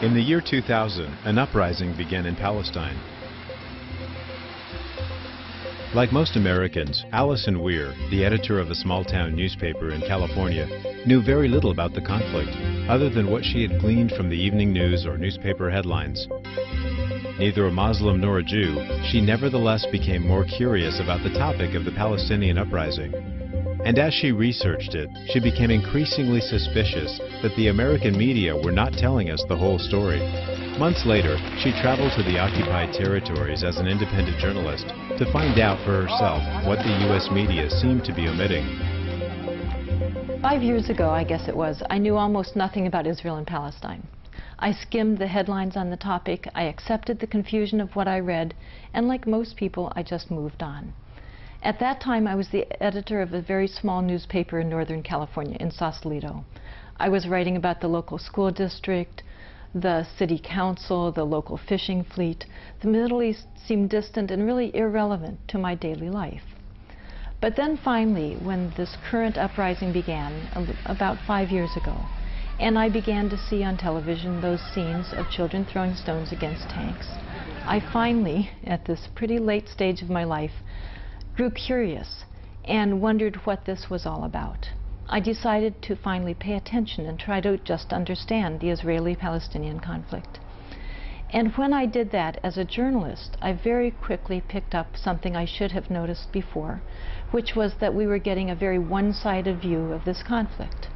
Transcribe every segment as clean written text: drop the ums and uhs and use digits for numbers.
In the year 2000, an uprising began in Palestine. Like most Americans, Allison Weir, the editor of a small-town newspaper in California, knew very little about the conflict, other than what she had gleaned from the evening news or newspaper headlines. Neither a Muslim nor a Jew, she nevertheless became more curious about the topic of the Palestinian uprising. And as she researched it, she became increasingly suspicious that the American media were not telling us the whole story. Months later, she traveled to the occupied territories as an independent journalist to find out for herself what the U.S. media seemed to be omitting. 5 years ago, I guess it was, I knew almost nothing about Israel and Palestine. I skimmed the headlines on the topic, I accepted the confusion of what I read, and like most people, I just moved on. At that time, I was the editor of a very small newspaper in Northern California, in Sausalito. I was writing about the local school district, the city council, the local fishing fleet. The Middle East seemed distant and really irrelevant to my daily life. But then finally, when this current uprising began, about 5 years ago, and I began to see on television those scenes of children throwing stones against tanks, I finally, at this pretty late stage of my life, grew curious and wondered what this was all about. I decided to finally pay attention and try to just understand the Israeli-Palestinian conflict. And when I did that as a journalist, I very quickly picked up something I should have noticed before, which was that we were getting a very one-sided view of this conflict.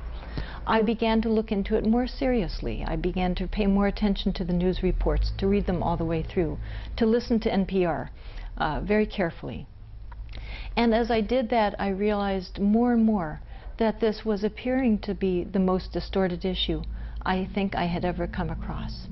I began to look into it more seriously. I began to pay more attention to the news reports, to read them all the way through, to listen to NPR very carefully. And as I did that, I realized more and more that this was appearing to be the most distorted issue I think I had ever come across.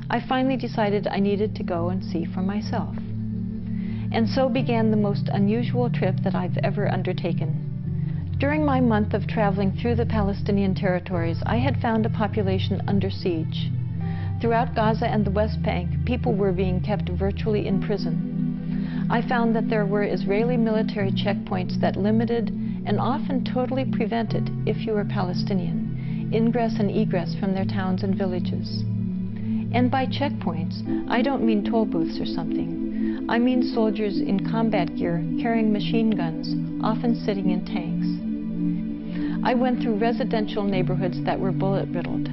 I finally decided I needed to go and see for myself. And so began the most unusual trip that I've ever undertaken. During my month of traveling through the Palestinian territories, I had found a population under siege. Throughout Gaza and the West Bank, people were being kept virtually in prison. I found that there were Israeli military checkpoints that limited and often totally prevented, if you were Palestinian, ingress and egress from their towns and villages. And by checkpoints, I don't mean toll booths or something. I mean soldiers in combat gear carrying machine guns, often sitting in tanks. I went through residential neighborhoods that were bullet-riddled,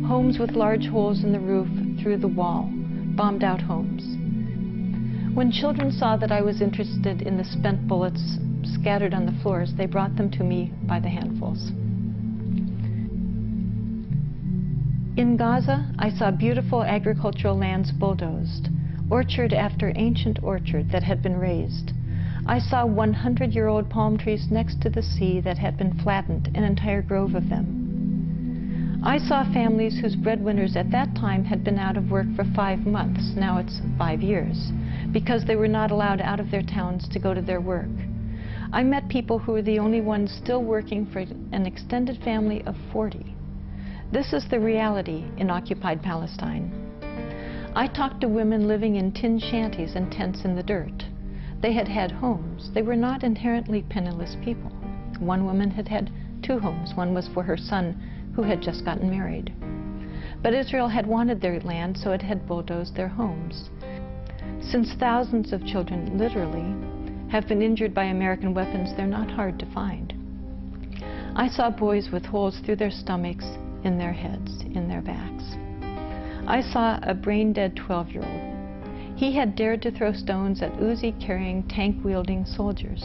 homes with large holes in the roof through the wall, bombed-out homes. When children saw that I was interested in the spent bullets scattered on the floors, they brought them to me by the handfuls. In Gaza, I saw beautiful agricultural lands bulldozed, orchard after ancient orchard that had been razed. I saw 100-year-old palm trees next to the sea that had been flattened, an entire grove of them. I saw families whose breadwinners at that time had been out of work for 5 months, now it's 5 years, because they were not allowed out of their towns to go to their work. I met people who were the only ones still working for an extended family of 40. This is the reality in occupied Palestine. I talked to women living in tin shanties and tents in the dirt. They had had homes. They were not inherently penniless people. One woman had had 2 homes. One was for her son, who had just gotten married. But Israel had wanted their land, so it had bulldozed their homes. Since thousands of children, literally, have been injured by American weapons, they're not hard to find. I saw boys with holes through their stomachs, in their heads, in their backs. I saw a brain-dead 12-year-old. He had dared to throw stones at Uzi-carrying, tank-wielding soldiers.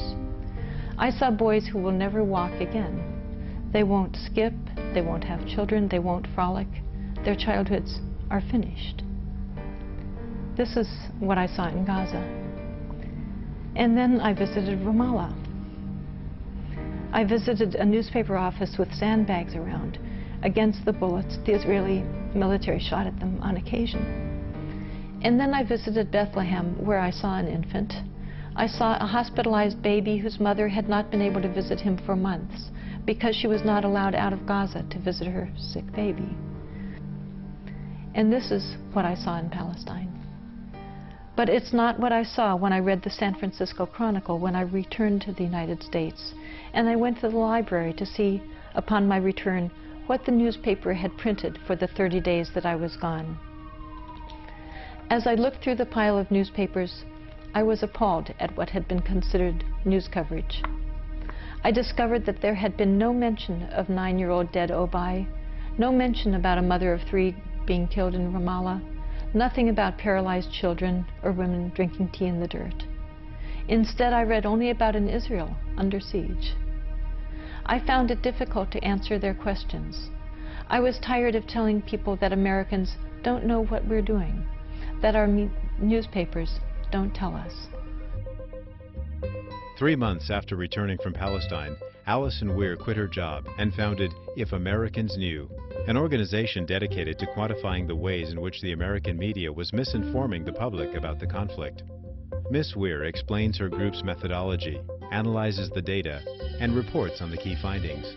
I saw boys who will never walk again. They won't skip, they won't have children, they won't frolic. Their childhoods are finished. This is what I saw in Gaza. And then I visited Ramallah. I visited a newspaper office with sandbags around against the bullets the Israeli military shot at them on occasion. And then I visited Bethlehem, where I saw an infant. I saw a hospitalized baby whose mother had not been able to visit him for months because she was not allowed out of Gaza to visit her sick baby. And this is what I saw in Palestine. But it's not what I saw when I read the San Francisco Chronicle when I returned to the United States. And I went to the library to see, upon my return, what the newspaper had printed for the 30 days that I was gone. As I looked through the pile of newspapers, I was appalled at what had been considered news coverage. I discovered that there had been no mention of 9-year-old dead Obai, no mention about a mother of 3 being killed in Ramallah, nothing about paralyzed children or women drinking tea in the dirt. Instead, I read only about an Israel under siege. I found it difficult to answer their questions. I was tired of telling people that Americans don't know what we're doing, that our newspapers don't tell us. 3 months after returning from Palestine, Alison Weir quit her job and founded If Americans Knew, an organization dedicated to quantifying the ways in which the American media was misinforming the public about the conflict. Ms. Weir explains her group's methodology, analyzes the data, and reports on the key findings.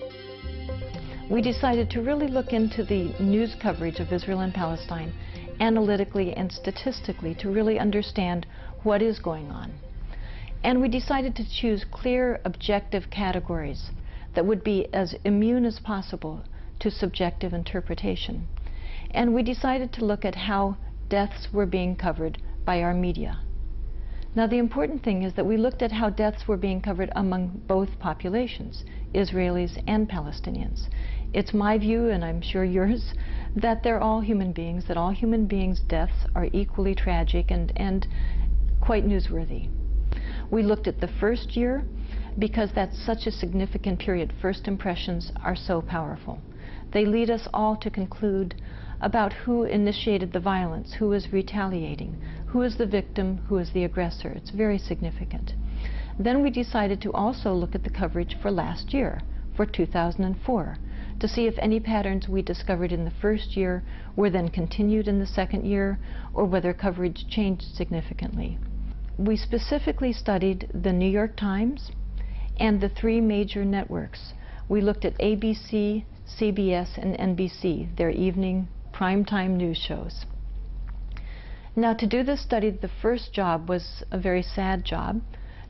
We decided to really look into the news coverage of Israel and Palestine analytically and statistically to really understand what is going on. And we decided to choose clear, objective categories that would be as immune as possible to subjective interpretation. And we decided to look at how deaths were being covered by our media. Now, the important thing is that we looked at how deaths were being covered among both populations, Israelis and Palestinians. It's my view, and I'm sure yours, that they're all human beings, that all human beings' deaths are equally tragic and quite newsworthy. We looked at the first year because that's such a significant period. First impressions are so powerful. They lead us all to conclude about who initiated the violence, who is retaliating, who is the victim, who is the aggressor. It's very significant. Then we decided to also look at the coverage for last year, for 2004, to see if any patterns we discovered in the first year were then continued in the second year, or whether coverage changed significantly. We specifically studied the New York Times and the 3 major networks. We looked at ABC, CBS, and NBC, their evening primetime news shows. Now, to do this study, the first job was a very sad job,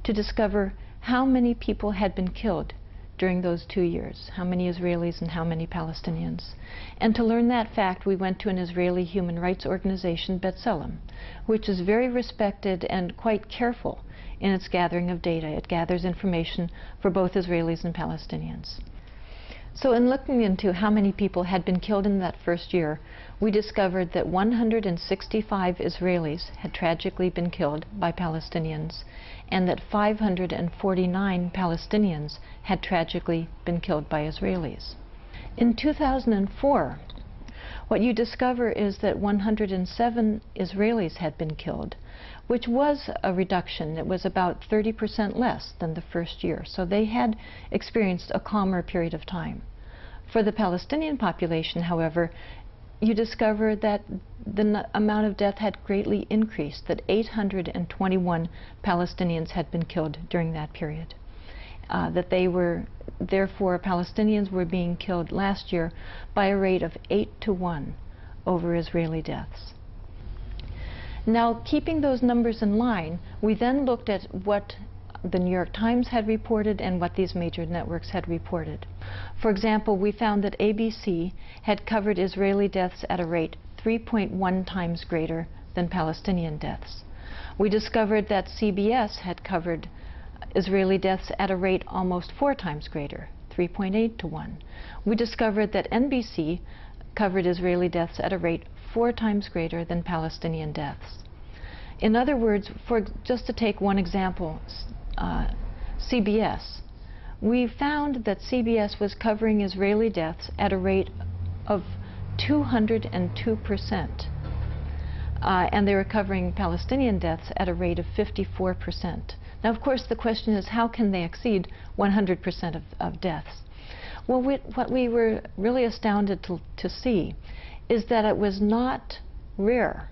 to discover how many people had been killed during those 2 years, how many Israelis and how many Palestinians. And to learn that fact, we went to an Israeli human rights organization, B'Tselem, which is very respected and quite careful in its gathering of data. It gathers information for both Israelis and Palestinians. So in looking into how many people had been killed in that first year, we discovered that 165 Israelis had tragically been killed by Palestinians, and that 549 Palestinians had tragically been killed by Israelis. In 2004, what you discover is that 107 Israelis had been killed, which was a reduction. It was about 30% less than the first year. So they had experienced a calmer period of time. For the Palestinian population, however, you discover that the amount of death had greatly increased, that 821 Palestinians had been killed during that period. That they were, therefore, Palestinians were being killed last year by a rate of 8-to-1 over Israeli deaths. Now, keeping those numbers in line, we then looked at what the New York Times had reported and what these major networks had reported. For example, we found that ABC had covered Israeli deaths at a rate 3.1 times greater than Palestinian deaths. We discovered that CBS had covered Israeli deaths at a rate almost 4 times greater, 3.8-to-1. We discovered that NBC covered Israeli deaths at a rate 4 times greater than Palestinian deaths. In other words, just to take one example, CBS, we found that CBS was covering Israeli deaths at a rate of 202%, and they were covering Palestinian deaths at a rate of 54%. Now, of course, the question is, how can they exceed 100% of deaths? Well, what we were really astounded to see is that it was not rare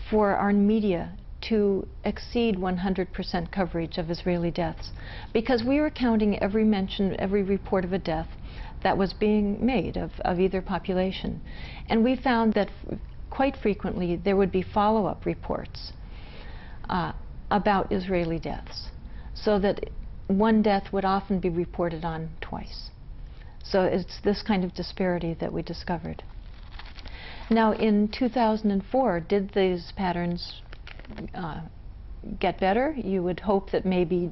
for our media to exceed 100% coverage of Israeli deaths, because we were counting every mention, every report of a death that was being made of either population. And we found that quite frequently there would be follow-up reports about Israeli deaths, so that one death would often be reported on twice. So it's this kind of disparity that we discovered. Now in 2004, did these patterns get better? You would hope that maybe,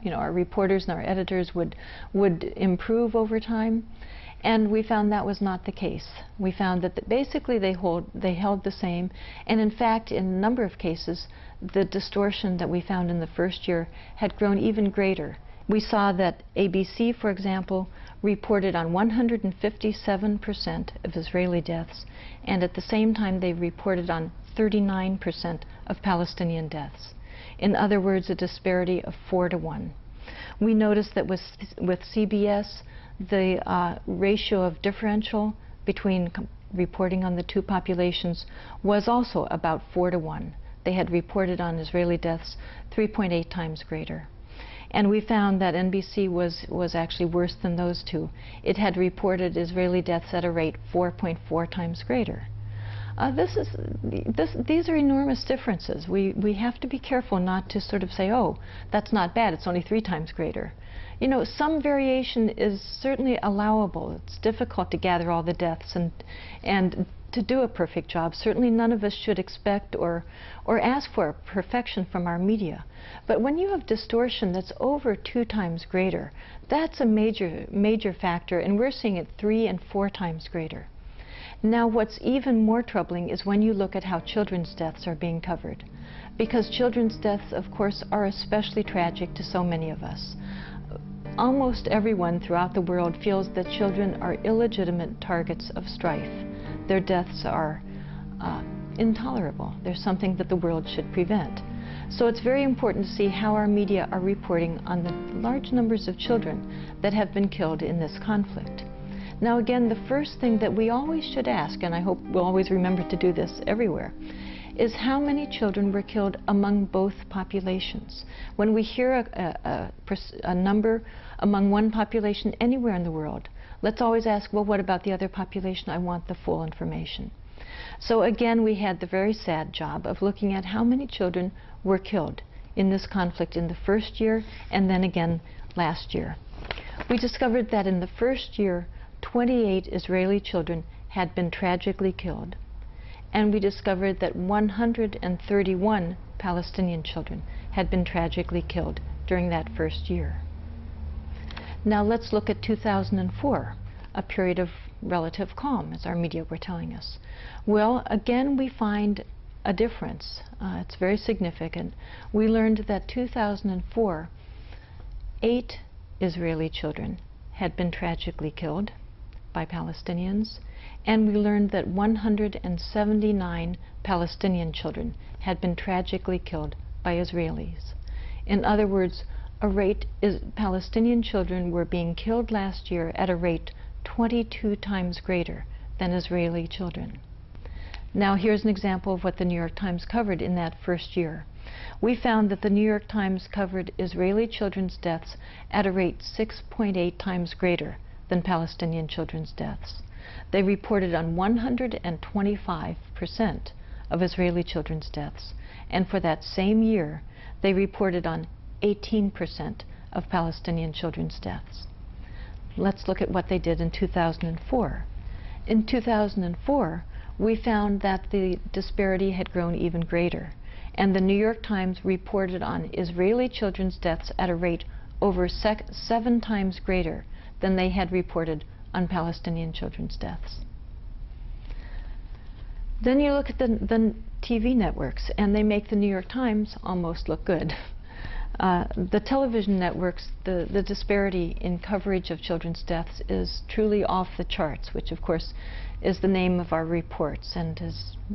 you know, our reporters and our editors would improve over time. And we found that was not the case. We found that basically they held the same. And in fact, in a number of cases, the distortion that we found in the first year had grown even greater. We saw that ABC, for example, reported on 157% of Israeli deaths, and at the same time they reported on 39% of Palestinian deaths. In other words, a disparity of 4 to 1. We noticed that with CBS, the ratio of differential between reporting on the two populations was also about 4 to 1. They had reported on Israeli deaths 3.8 times greater. And we found that NBC was actually worse than those two. It had reported Israeli deaths at a rate 4.4 times greater. These are enormous differences. We have to be careful not to sort of say, oh, that's not bad, it's only 3 times greater. You know, some variation is certainly allowable. It's difficult to gather all the deaths and to do a perfect job. Certainly none of us should expect or ask for perfection from our media. But when you have distortion that's over 2 times greater, that's a major factor, and we're seeing it 3 and 4 times greater. Now what's even more troubling is when you look at how children's deaths are being covered. Because children's deaths, of course, are especially tragic to so many of us. Almost everyone throughout the world feels that children are illegitimate targets of strife. Their deaths are intolerable. They're something that the world should prevent. So it's very important to see how our media are reporting on the large numbers of children that have been killed in this conflict. Now again, the first thing that we always should ask, and I hope we'll always remember to do this everywhere, is how many children were killed among both populations. When we hear a number among one population anywhere in the world, let's always ask, well, what about the other population? I want the full information. So again, we had the very sad job of looking at how many children were killed in this conflict in the first year and then again last year. We discovered that in the first year, 28 Israeli children had been tragically killed. And we discovered that 131 Palestinian children had been tragically killed during that first year. Now let's look at 2004, a period of relative calm, as our media were telling us. Well, again, we find a difference. It's very significant. We learned that 2004, 8 Israeli children had been tragically killed by Palestinians, and we learned that 179 Palestinian children had been tragically killed by Israelis. In other words, Palestinian children were being killed last year at a rate 22 times greater than Israeli children. Now here's an example of what the New York Times covered in that first year. We found that the New York Times covered Israeli children's deaths at a rate 6.8 times greater than Palestinian children's deaths. They reported on 125% of Israeli children's deaths, and for that same year, they reported on 18% of Palestinian children's deaths. Let's look at what they did in 2004. In 2004, we found that the disparity had grown even greater, and the New York Times reported on Israeli children's deaths at a rate over 7 times greater than they had reported on Palestinian children's deaths. Then you look at the TV networks, and they make the New York Times almost look good. The television networks, the disparity in coverage of children's deaths is truly off the charts, which of course is the name of our reports. And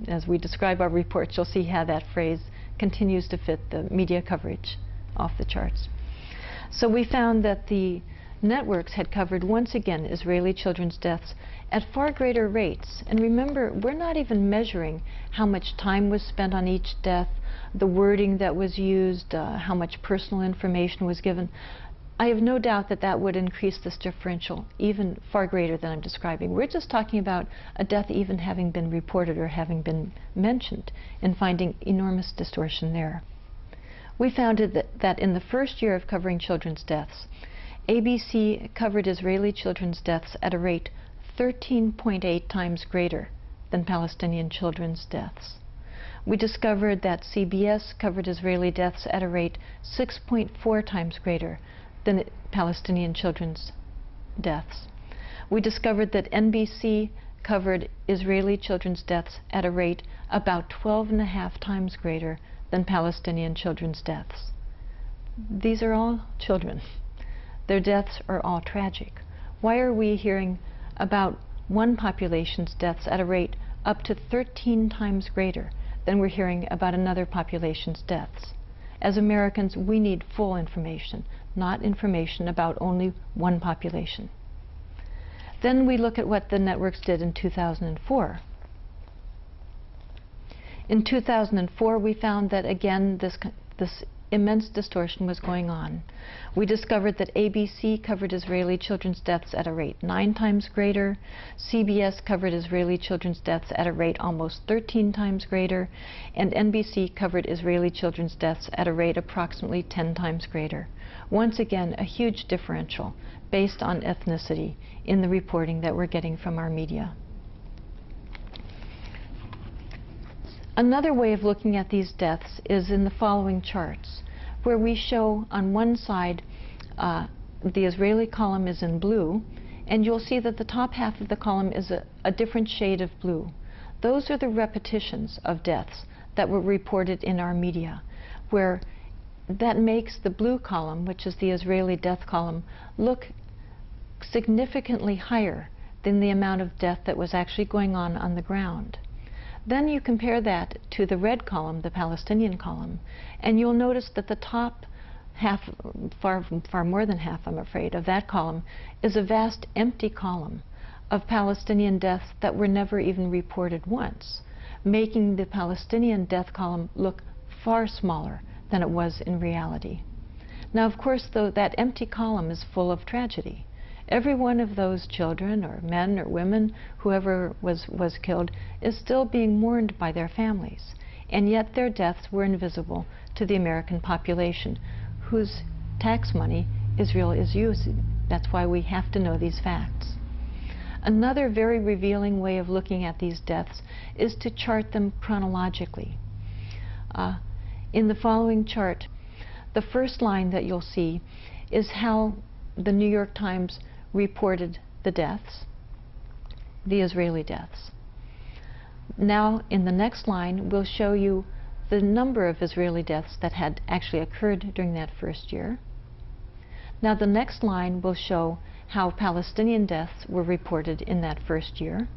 as we describe our reports, you'll see how that phrase continues to fit the media coverage, off the charts. So we found that the networks had covered once again Israeli children's deaths at far greater rates. And remember, we're not even measuring how much time was spent on each death, the wording that was used, how much personal information was given. I have no doubt that that would increase this differential even far greater than I'm describing. We're just talking about a death even having been reported or having been mentioned and finding enormous distortion there. We found that in the first year of covering children's deaths, ABC covered Israeli children's deaths at a rate 13.8 times greater than Palestinian children's deaths. We discovered that CBS covered Israeli deaths at a rate 6.4 times greater than Palestinian children's deaths. We discovered that NBC covered Israeli children's deaths at a rate about 12.5 times greater than Palestinian children's deaths. These are all children. Their deaths are all tragic. Why are we hearing about one population's deaths at a rate up to 13 times greater than we're hearing about another population's deaths? As Americans, we need full information, not information about only one population. Then we look at what the networks did in 2004. In 2004, we found that, again, this immense distortion was going on. We discovered that ABC covered Israeli children's deaths at a rate 9 times greater, CBS covered Israeli children's deaths at a rate almost 13 times greater, and NBC covered Israeli children's deaths at a rate approximately 10 times greater. Once again, a huge differential based on ethnicity in the reporting that we're getting from our media. Another way of looking at these deaths is in the following charts, where we show on one side the Israeli column is in blue, and you'll see that the top half of the column is a different shade of blue. Those are the repetitions of deaths that were reported in our media, where that makes the blue column, which is the Israeli death column, look significantly higher than the amount of death that was actually going on the ground. Then you compare that to the red column, the Palestinian column, and you'll notice that the top half, far more than half, I'm afraid, of that column is a vast empty column of Palestinian deaths that were never even reported once, making the Palestinian death column look far smaller than it was in reality. Now, of course, though, that empty column is full of tragedy. Every one of those children or men or women, whoever was killed, is still being mourned by their families, and yet their deaths were invisible to the American population, whose tax money Israel is using. That's why we have to know these facts. Another very revealing way of looking at these deaths is to chart them chronologically. In the following chart, the first line that you'll see is how the New York Times reported the deaths, the Israeli deaths. Now, in the next line, we'll show you the number of Israeli deaths that had actually occurred during that first year. Now, the next line will show how Palestinian deaths were reported in that first year.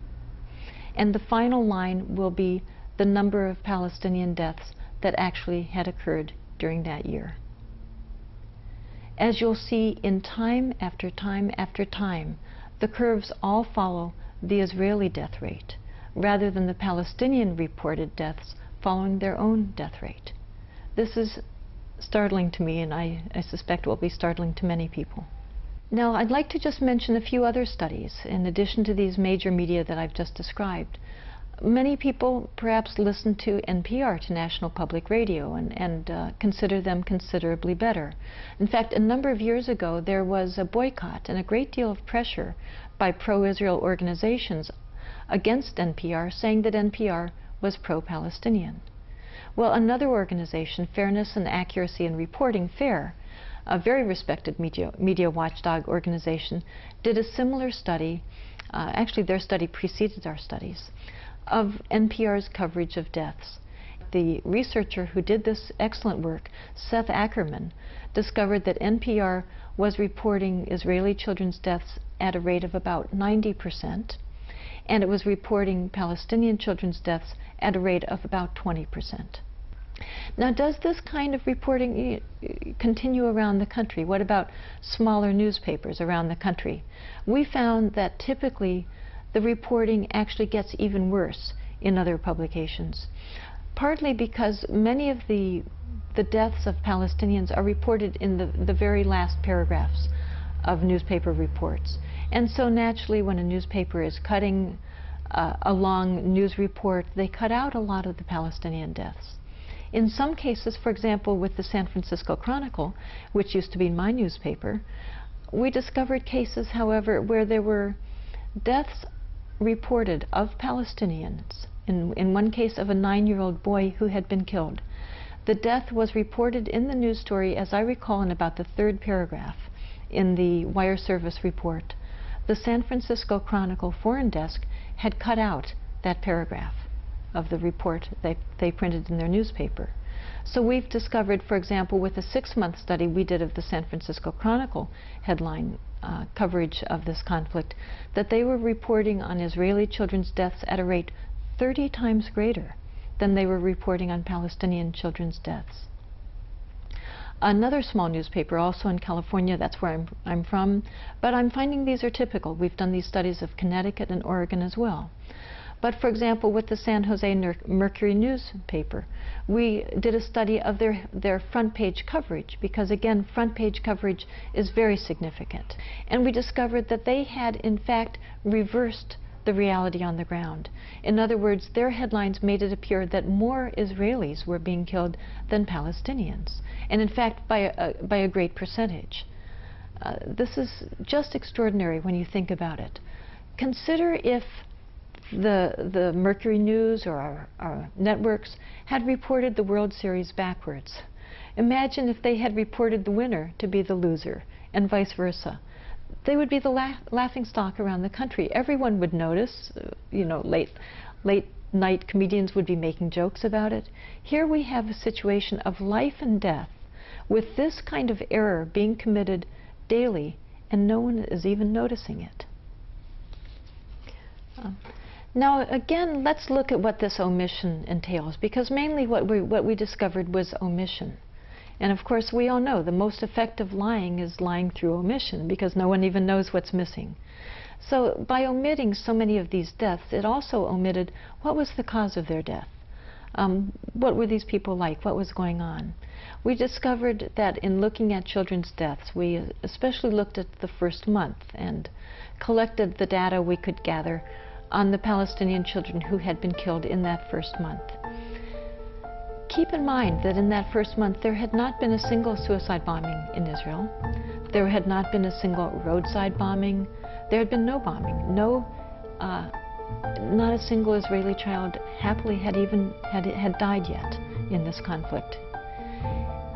And the final line will be the number of Palestinian deaths that actually had occurred during that year. As you'll see, in time after time after time, the curves all follow the Israeli death rate, rather than the Palestinian reported deaths following their own death rate. This is startling to me, and I suspect will be startling to many people. Now, I'd like to just mention a few other studies, in addition to these major media that I've just described. Many people perhaps listen to NPR, to National Public Radio, and consider them considerably better. In fact, a number of years ago, there was a boycott and a great deal of pressure by pro-Israel organizations against NPR, saying that NPR was pro-Palestinian. Well, another organization, Fairness and Accuracy in Reporting, FAIR, a very respected media watchdog organization, did a similar study. Actually, their study preceded our studies, of NPR's coverage of deaths. The researcher who did this excellent work, Seth Ackerman, discovered that NPR was reporting Israeli children's deaths at a rate of about 90%, and it was reporting Palestinian children's deaths at a rate of about 20%. Now, does this kind of reporting continue around the country? What about smaller newspapers around the country? We found that typically the reporting actually gets even worse in other publications, partly because many of the deaths of Palestinians are reported in the very last paragraphs of newspaper reports. And so naturally, when a newspaper is cutting a long news report, they cut out a lot of the Palestinian deaths. In some cases, for example, with the San Francisco Chronicle, which used to be my newspaper, We discovered cases, however, where there were deaths reported of Palestinians. In one case of a 9-year-old boy who had been killed. The death was reported in the news story, as I recall, in about the 3rd paragraph in the wire service report. The San Francisco Chronicle foreign desk had cut out that paragraph of the report they printed in their newspaper. So we've discovered, for example, with a 6-month study we did of the San Francisco Chronicle headline coverage of this conflict, that they were reporting on Israeli children's deaths at a rate 30 times greater than they were reporting on Palestinian children's deaths. Another small newspaper, also in California, that's where I'm from, but I'm finding these are typical. We've done these studies of Connecticut and Oregon as well. But for example, with the San Jose Mercury newspaper, we did a study of their front page coverage, because again, front page coverage is very significant. And we discovered that they had in fact reversed the reality on the ground. In other words, their headlines made it appear that more Israelis were being killed than Palestinians, and in fact by a great percentage. This is just extraordinary when you think about it. Consider if the Mercury News or our networks had reported the World Series backwards. Imagine if they had reported the winner to be the loser, and vice versa. They would be the laughing stock around the country. Everyone would notice, you know, late night comedians would be making jokes about it. Here we have a situation of life and death with this kind of error being committed daily, and no one is even noticing it. Now again, let's look at what this omission entails, because mainly what we discovered was omission. And of course, we all know the most effective lying is lying through omission, because no one even knows what's missing. So by omitting so many of these deaths, it also omitted what was the cause of their death. What were these people like? What was going on? We discovered that in looking at children's deaths, we especially looked at the first month and collected the data we could gather on the Palestinian children who had been killed in that first month. Keep in mind that in that first month there had not been a single suicide bombing in Israel. There had not been a single roadside bombing. There had been no bombing. Not a single Israeli child happily had died yet in this conflict.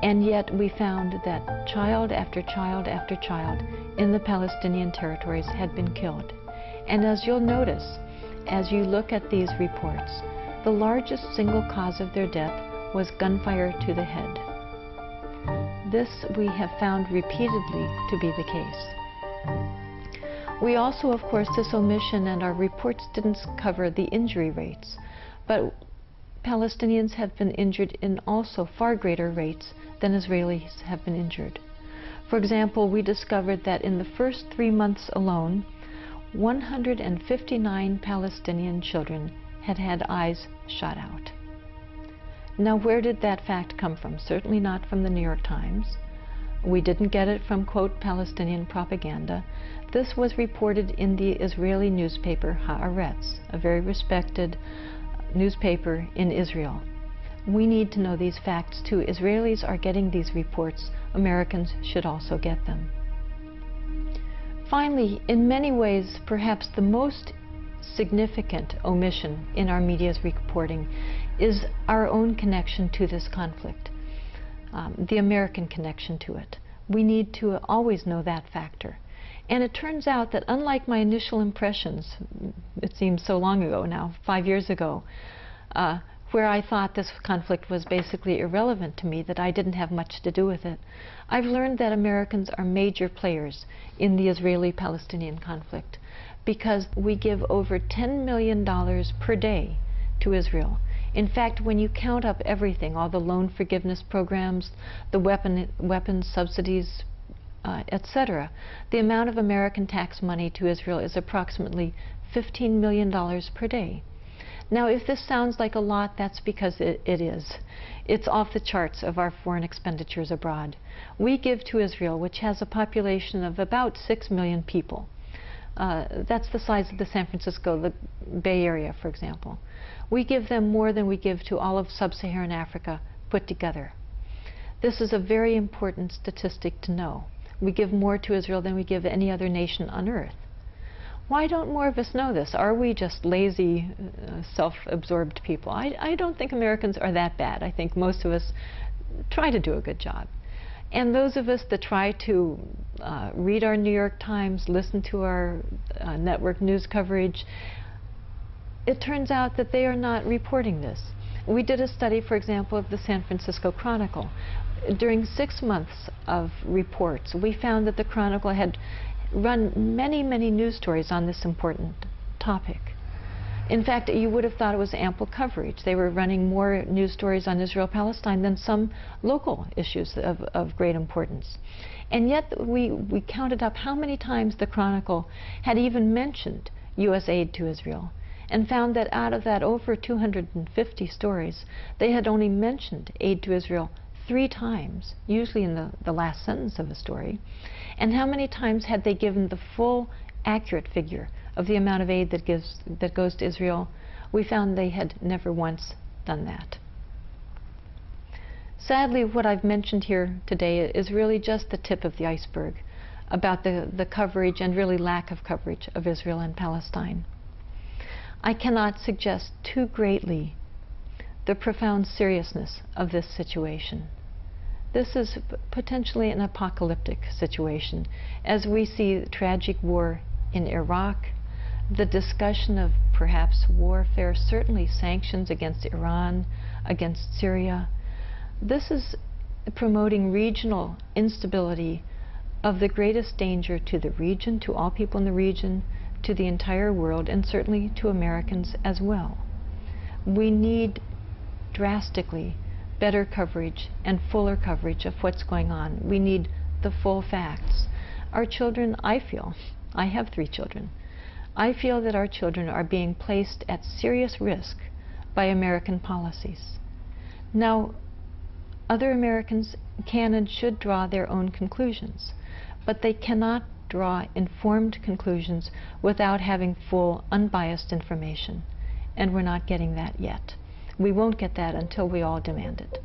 And yet we found that child after child after child in the Palestinian territories had been killed. And as you'll notice, as you look at these reports, the largest single cause of their death was gunfire to the head. This we have found repeatedly to be the case. We also, of course, this omission and our reports didn't cover the injury rates, but Palestinians have been injured in also far greater rates than Israelis have been injured. For example, we discovered that in the first 3 months alone, 159 Palestinian children had had eyes shot out. Now, where did that fact come from? Certainly not from the New York Times. We didn't get it from, quote, Palestinian propaganda. This was reported in the Israeli newspaper Haaretz, a very respected newspaper in Israel. We need to know these facts too. Israelis are getting these reports. Americans should also get them. Finally, in many ways, perhaps the most significant omission in our media's reporting is our own connection to this conflict, the American connection to it. We need to always know that factor. And it turns out that unlike my initial impressions, it seems so long ago now, 5 years ago, where I thought this conflict was basically irrelevant to me, that I didn't have much to do with it, I've learned that Americans are major players in the Israeli-Palestinian conflict, because we give over $10 million per day to Israel. In fact, when you count up everything, all the loan forgiveness programs, the weapons subsidies, etc., the amount of American tax money to Israel is approximately $15 million per day. Now, if this sounds like a lot, that's because it is. It's off the charts of our foreign expenditures abroad. We give to Israel, which has a population of about 6 million people. That's the size of the San Francisco, the Bay Area, for example. We give them more than we give to all of sub-Saharan Africa put together. This is a very important statistic to know. We give more to Israel than we give any other nation on earth. Why don't more of us know this? Are we just lazy, self-absorbed people? I don't think Americans are that bad. I think most of us try to do a good job. And those of us that try to read our New York Times, listen to our network news coverage, it turns out that they are not reporting this. We did a study, for example, of the San Francisco Chronicle. During 6 months of reports, we found that the Chronicle had run many, many news stories on this important topic. In fact, you would have thought it was ample coverage. They were running more news stories on Israel-Palestine than some local issues of great importance. And yet we counted up how many times the Chronicle had even mentioned U.S. aid to Israel, and found that out of that over 250 stories, they had only mentioned aid to Israel 3 times, usually in the last sentence of a story. And how many times had they given the full, accurate figure of the amount of aid that goes to Israel? We found they had never once done that. Sadly, what I've mentioned here today is really just the tip of the iceberg about the coverage and really lack of coverage of Israel and Palestine. I cannot suggest too greatly the profound seriousness of this situation. This is potentially an apocalyptic situation, as we see tragic war in Iraq, the discussion of perhaps warfare, certainly sanctions against Iran, against Syria. This is promoting regional instability of the greatest danger to the region, to all people in the region, to the entire world, and certainly to Americans as well. We need drastically better coverage and fuller coverage of what's going on. We need the full facts. Our children, I feel, I have 3 children, I feel that our children are being placed at serious risk by American policies. Now, other Americans can and should draw their own conclusions, but they cannot draw informed conclusions without having full, unbiased information. And we're not getting that yet. We won't get that until we all demand it.